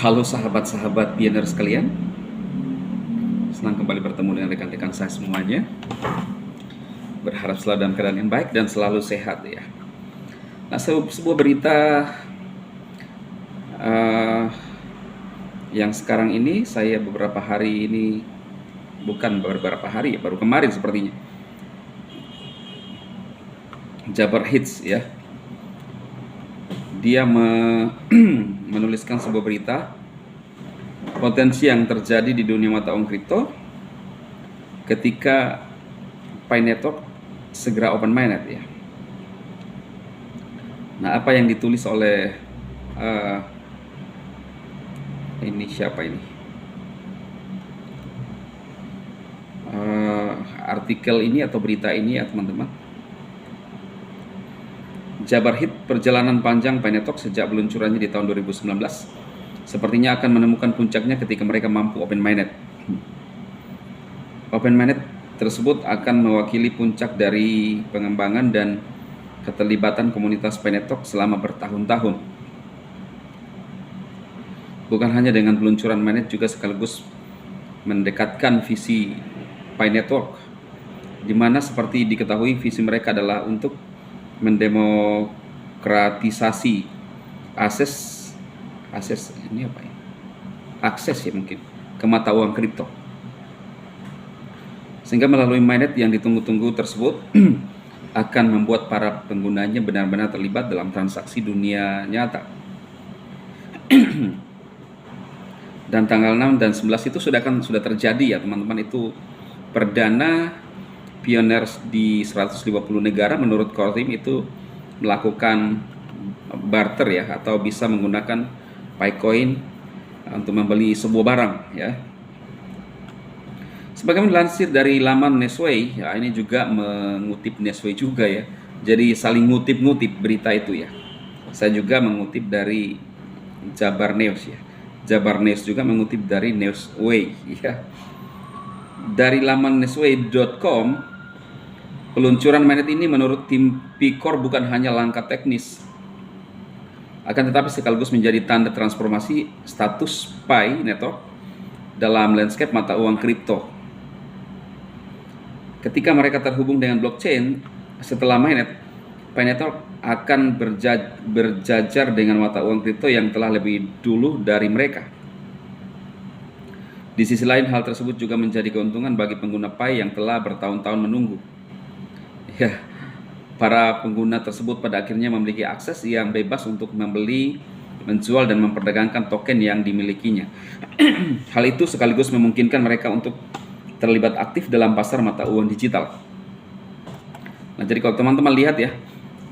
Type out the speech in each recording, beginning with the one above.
Halo sahabat-sahabat pioneer sekalian, senang kembali bertemu dengan rekan-rekan saya semuanya. Berharap selalu dalam keadaan yang baik dan selalu sehat ya. Nah, sebuah berita yang sekarang ini saya beberapa hari ini, bukan beberapa hari ya, baru kemarin sepertinya, Jabar Hits ya, dia menuliskan sebuah berita potensi yang terjadi di dunia mata uang kripto ketika Pi Network segera open mainnet ya. Nah, apa yang ditulis oleh ini siapa ini? Artikel ini atau berita ini ya teman-teman. Jabar Hit, perjalanan panjang Pi Network sejak peluncurannya di tahun 2019 sepertinya akan menemukan puncaknya ketika mereka mampu open mainnet. Open mainnet tersebut akan mewakili puncak dari pengembangan dan keterlibatan komunitas Pi Network selama bertahun-tahun. Bukan hanya dengan peluncuran mainnet, juga sekaligus mendekatkan visi Pi Network, di mana seperti diketahui visi mereka adalah untuk mendemokratisasi akses ini apa ya? Akses ya mungkin ke mata uang kripto. Sehingga melalui mainnet yang ditunggu-tunggu tersebut akan membuat para penggunanya benar-benar terlibat dalam transaksi dunia nyata. Dan tanggal 6 dan 11 itu sudah terjadi ya teman-teman. Itu perdana pioneers di 150 negara menurut core team itu melakukan barter ya, atau bisa menggunakan Picoin untuk membeli sebuah barang ya. Sebagaimana dilansir dari laman Nesway ya, ini juga mengutip Nesway juga ya. Jadi saling ngutip-ngutip berita itu ya. Saya juga mengutip dari Jabar News ya. Jabar News juga mengutip dari Newsway ya. Dari laman nesway.com, peluncuran mainnet ini menurut tim Picor bukan hanya langkah teknis, akan tetapi sekaligus menjadi tanda transformasi status Pi Network dalam landscape mata uang kripto. Ketika mereka terhubung dengan blockchain setelah mainnet, Pi Network akan berjajar dengan mata uang kripto yang telah lebih dulu dari mereka. Di sisi lain, hal tersebut juga menjadi keuntungan bagi pengguna Pi yang telah bertahun-tahun menunggu. Ya, para pengguna tersebut pada akhirnya memiliki akses yang bebas untuk membeli, menjual, dan memperdagangkan token yang dimilikinya. Hal itu sekaligus memungkinkan mereka untuk terlibat aktif dalam pasar mata uang digital. Nah, jadi kalau teman-teman lihat ya,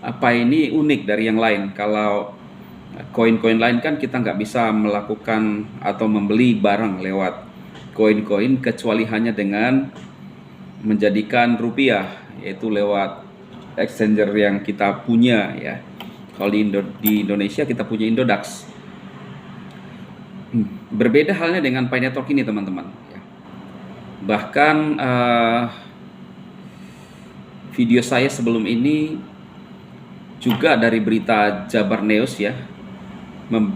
apa ini unik dari yang lain. Kalau koin-koin lain kan kita nggak bisa melakukan atau membeli barang lewat koin-koin kecuali hanya dengan menjadikan rupiah, yaitu lewat exchanger yang kita punya ya. Kalau di Indonesia kita punya Indodax. Berbeda halnya dengan Pi Network ini teman-teman ya. Bahkan video saya sebelum ini juga dari berita Jabar News ya,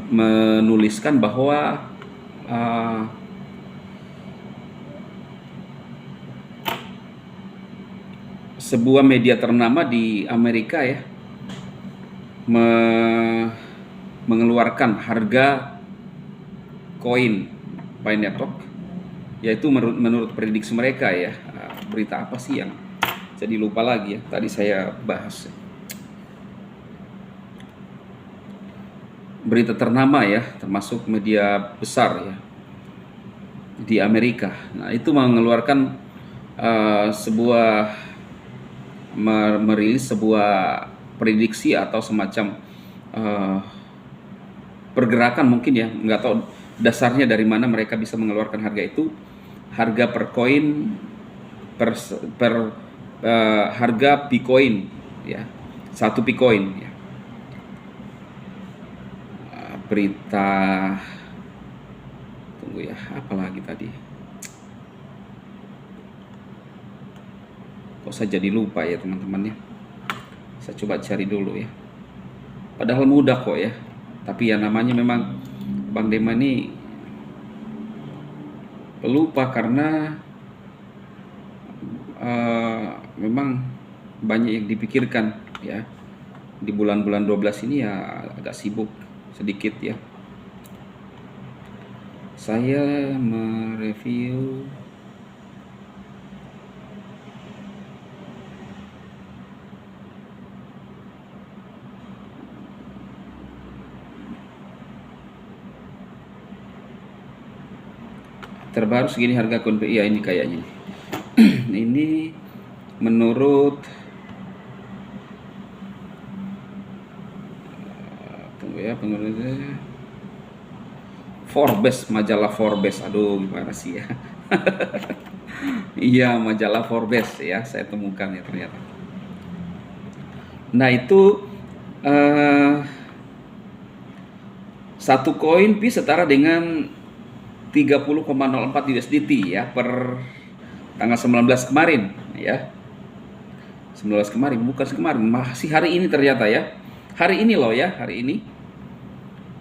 menuliskan bahwa sebuah media ternama di Amerika ya mengeluarkan harga koin Pi Network, yaitu menurut prediksi mereka ya. Berita apa sih yang jadi lupa lagi ya, tadi saya bahas. Berita ternama ya, termasuk media besar ya di Amerika. Nah, itu mengeluarkan merilis sebuah prediksi atau semacam pergerakan mungkin ya, nggak tahu dasarnya dari mana mereka bisa mengeluarkan harga itu. Harga per koin harga Picoin ya, 1 Picoin ya. Berita tunggu ya, apalagi tadi kok saya jadi lupa ya teman-teman ya. Saya coba cari dulu ya, padahal mudah kok ya, tapi ya namanya memang Bang Dema ini pelupa karena memang banyak yang dipikirkan ya. Di bulan-bulan 12 ini ya agak sibuk sedikit ya. Saya mereview terbaru segini harga konvensi ya, ini kayaknya ini menurut tunggu ya, penurunannya Forbes, majalah Forbes. Aduh, gimana sih ya. Iya, majalah Forbes ya, saya temukan ya ternyata. Nah, itu satu koin Pi setara dengan 30,04 USDT ya per tanggal 19 kemarin ya. 19 kemarin, bukan kemarin, masih hari ini ternyata ya. Hari ini loh ya, hari ini.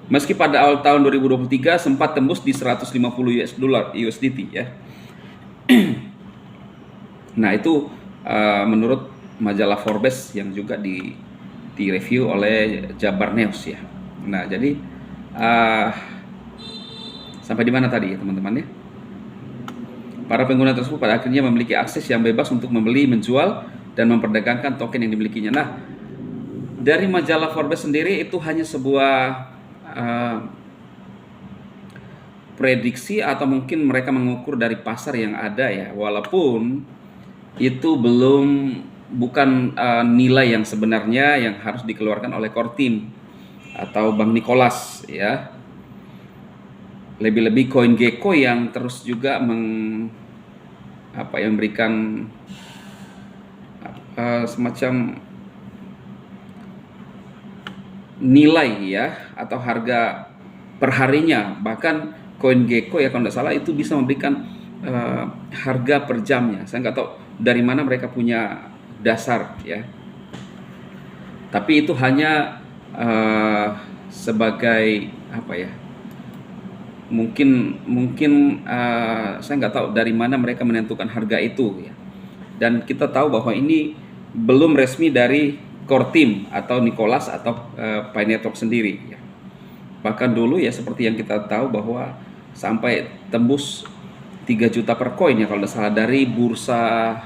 Meski pada awal tahun 2023 sempat tembus di 150 USDT ya. Nah, itu menurut majalah Forbes yang juga di review oleh Jabar News ya. Nah, jadi sampai di mana tadi ya teman-teman ya? Para pengguna tersebut pada akhirnya memiliki akses yang bebas untuk membeli, menjual, dan memperdagangkan token yang dimilikinya. Nah, dari majalah Forbes sendiri itu hanya sebuah prediksi atau mungkin mereka mengukur dari pasar yang ada ya. Walaupun itu bukan nilai yang sebenarnya yang harus dikeluarkan oleh core team atau Bang Nicholas ya. Lebih-lebih CoinGecko yang terus juga memberikan semacam nilai ya atau harga perharinya. Bahkan CoinGecko ya kalau tidak salah itu bisa memberikan harga per jamnya. Saya nggak tahu dari mana mereka punya dasar ya. Tapi itu hanya sebagai apa ya? Mungkin saya nggak tahu dari mana mereka menentukan harga itu ya. Dan kita tahu bahwa ini belum resmi dari core team atau Nicholas atau Pi Network sendiri ya. Bahkan dulu ya seperti yang kita tahu bahwa sampai tembus 3 juta per koin ya kalau tidak salah dari bursa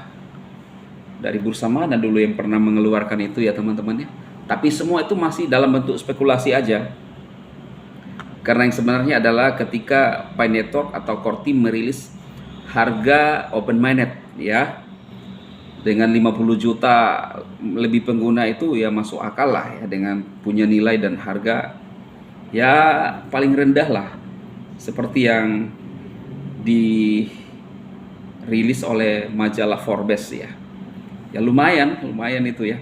mana dulu yang pernah mengeluarkan itu ya teman-teman ya. Tapi semua itu masih dalam bentuk spekulasi aja. Karena yang sebenarnya adalah ketika Pi Network atau core team merilis harga open mainnet ya dengan 50 juta lebih pengguna itu ya masuk akal lah ya, dengan punya nilai dan harga ya paling rendah lah seperti yang dirilis oleh majalah Forbes ya. Ya lumayan itu ya.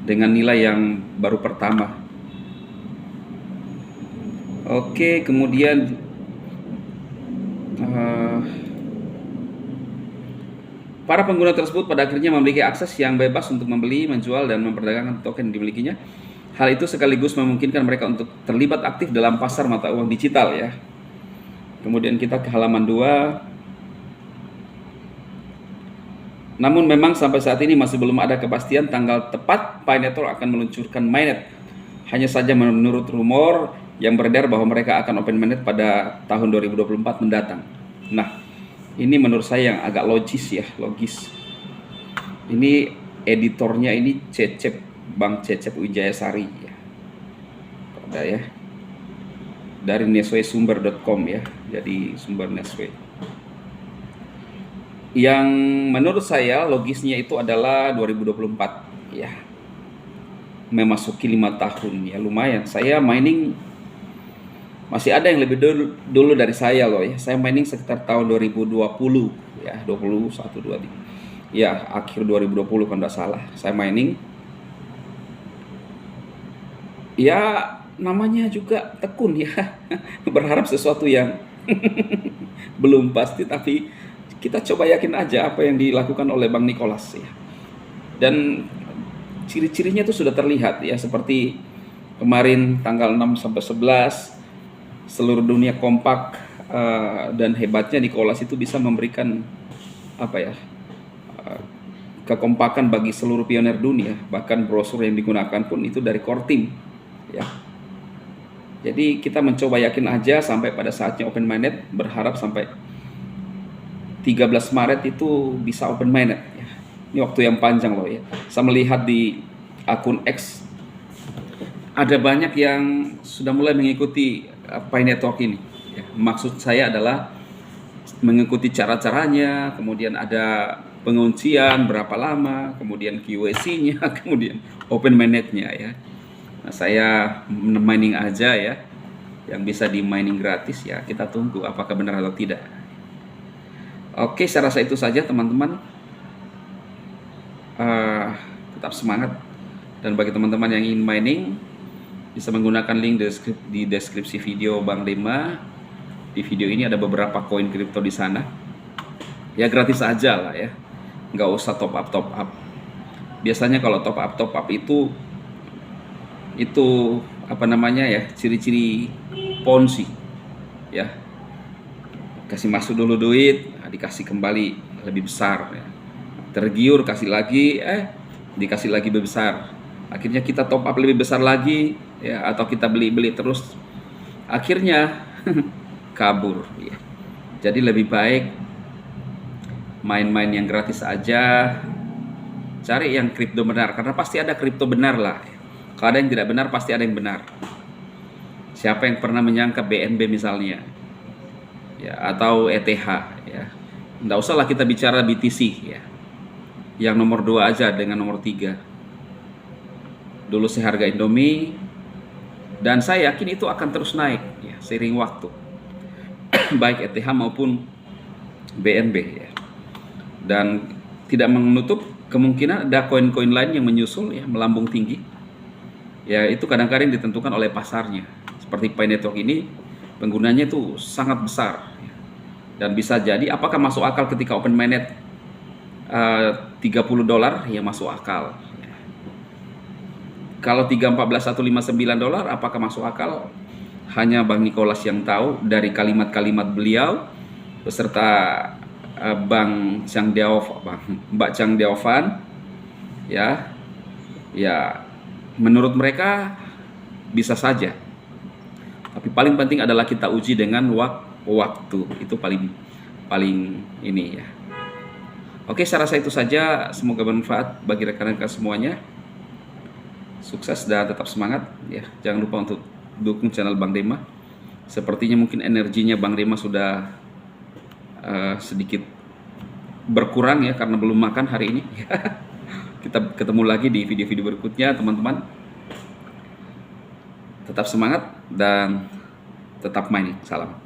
Dengan nilai yang baru pertama. Oke, kemudian para pengguna tersebut pada akhirnya memiliki akses yang bebas untuk membeli, menjual, dan memperdagangkan token yang dimilikinya. Hal itu sekaligus memungkinkan mereka untuk terlibat aktif dalam pasar mata uang digital ya. Kemudian kita ke halaman 2. Namun memang sampai saat ini masih belum ada kepastian tanggal tepat Pi Network akan meluncurkan mainnet. Hanya saja menurut rumor yang beredar bahwa mereka akan open mainnet pada tahun 2024 mendatang. Nah, ini menurut saya yang agak logis. Ini editornya ini Bang Cecep Wijayasari ya. Ada ya. Dari neswesumber.com ya. Jadi sumber Neswe. Yang menurut saya logisnya itu adalah 2024 ya. Memasuki 5 tahun ya, lumayan. Saya mining masih ada yang lebih dulu dari saya loh ya. Saya mining sekitar tahun 2020 ya, 21, 23. Ya, akhir 2020 kalau tidak salah. Saya mining. Ya, namanya juga tekun ya. Berharap sesuatu yang belum pasti, tapi kita coba yakin aja apa yang dilakukan oleh Bang Nicholas ya. Dan ciri-cirinya itu sudah terlihat ya, seperti Kemarin tanggal 6 sampai 11 seluruh dunia kompak, dan hebatnya Nicholas itu bisa memberikan apa ya, kekompakan bagi seluruh pionir dunia. Bahkan brosur yang digunakan pun itu dari core team ya. Jadi kita mencoba yakin aja sampai pada saatnya open minded, berharap sampai 13 Maret itu bisa open minded ya. Ini waktu yang panjang loh ya. Saya melihat di akun X ada banyak yang sudah mulai mengikuti Pi Network ini ya. Maksud saya adalah mengikuti cara-caranya, kemudian ada penguncian berapa lama, kemudian QAC-nya, kemudian open mainnet-nya ya. Nah, saya mining aja ya, yang bisa di mining gratis ya. Kita tunggu apakah benar atau tidak. Oke, saya rasa itu saja teman-teman. Tetap semangat. Dan bagi teman-teman yang ingin mining, bisa menggunakan link di deskripsi video Bang Dema. Di video ini ada beberapa koin kripto di sana. Ya gratis aja lah ya, nggak usah top up. Biasanya kalau top up itu apa namanya ya, ciri-ciri ponzi ya. Kasih masuk dulu duit, dikasih kembali lebih besar ya. Tergiur kasih lagi, dikasih lagi lebih besar. Akhirnya kita top up lebih besar lagi ya, atau kita beli terus, akhirnya kabur ya. Jadi lebih baik main-main yang gratis aja, cari yang kripto benar, karena pasti ada kripto benar lah. Kalau ada yang tidak benar, pasti ada yang benar. Siapa yang pernah menyangka BNB misalnya ya, atau ETH ya. Nggak usah lah kita bicara BTC ya, yang nomor 2 aja dengan nomor 3. Dulu seharga Indomie, dan saya yakin itu akan terus naik ya, seiring waktu. Baik ETH maupun BNB ya. Dan tidak menutup kemungkinan ada koin-koin lain yang menyusul ya, melambung tinggi. Ya itu kadang-kadang ditentukan oleh pasarnya. Seperti Pi Network ini penggunanya itu sangat besar ya. Dan bisa jadi apakah masuk akal ketika open mainnet $30 ya, masuk akal. Kalau 314 atau $59 apakah masuk akal? Hanya Bang Nicholas yang tahu dari kalimat-kalimat beliau beserta Mbak Chang Diaovan ya. Ya menurut mereka bisa saja. Tapi paling penting adalah kita uji dengan waktu. Itu paling ini ya. Oke, saya rasa itu saja. Semoga bermanfaat bagi rekan-rekan semuanya. Sukses dan tetap semangat ya. Jangan lupa untuk dukung channel Bang Dema. Sepertinya mungkin energinya Bang Dema sudah sedikit berkurang ya, karena belum makan hari ini. Kita ketemu lagi di video-video berikutnya teman-teman. Tetap semangat dan tetap mining. Salam.